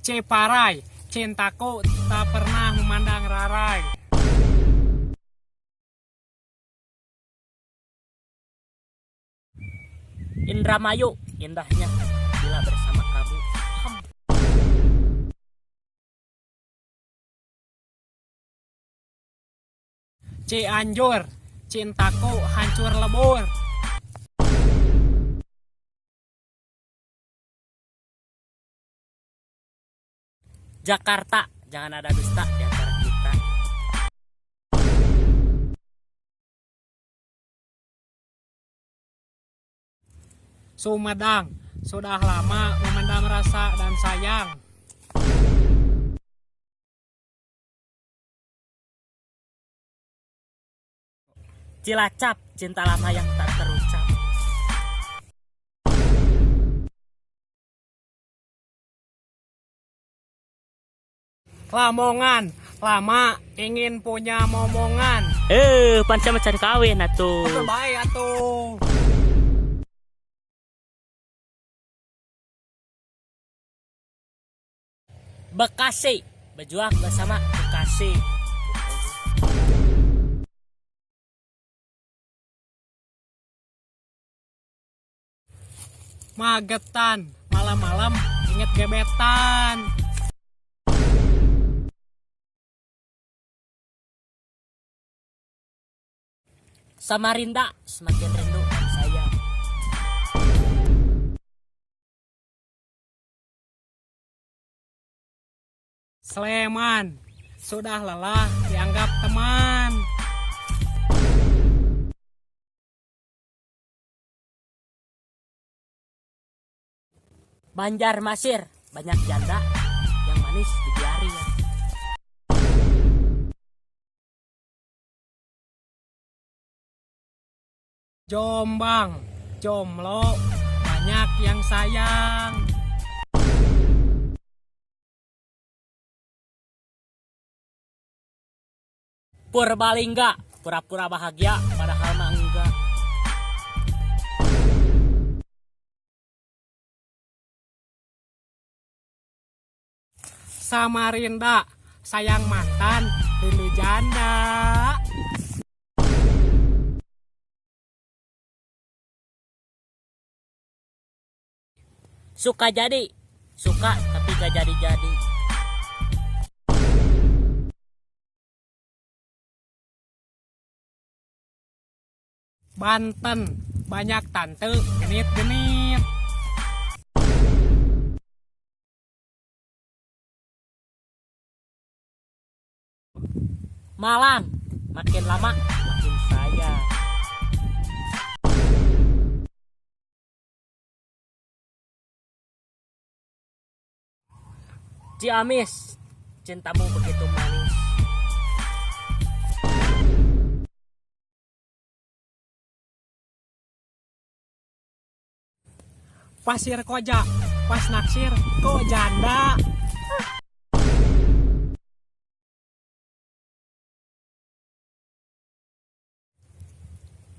Ceparai, cintaku tak pernah memandang rarai. Indramayu, indahnya bila bersama kamu. Cianjur, cintaku hancur lebur. Jakarta, jangan ada dusta di antara kita. Sumedang, sudah lama memendam rasa dan sayang. Cilacap, cinta lama yang tak terucap. Lamongan, lama ingin punya momongan. Panca macan kawin atuh. Baik atuh. Bekasi, berjuang bersama Bekasi. Magetan, malam-malam inget gebetan. Samarinda, semakin rindu dan sayang. Sleman, sudah lelah dianggap teman. Banjarmasin, banyak janda yang manis dibiari. Jombang, jomblo, banyak yang sayang. Purbalingga, pura-pura bahagia padahal mah enggak. Samarinda, sayang mantan, rindu janda. Sukajadi, suka tapi gak jadi-jadi. Banten, banyak tante genit-genit. Malang, makin lama makin sayang. Ciamis, cintamu begitu manis. Pasir Koja, pas naksir kok janda.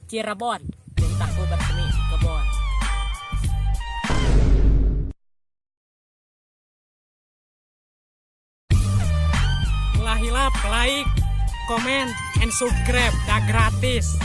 Cirebon, cintaku bersemi di kebon. Like, comment, and subscribe, dah gratis.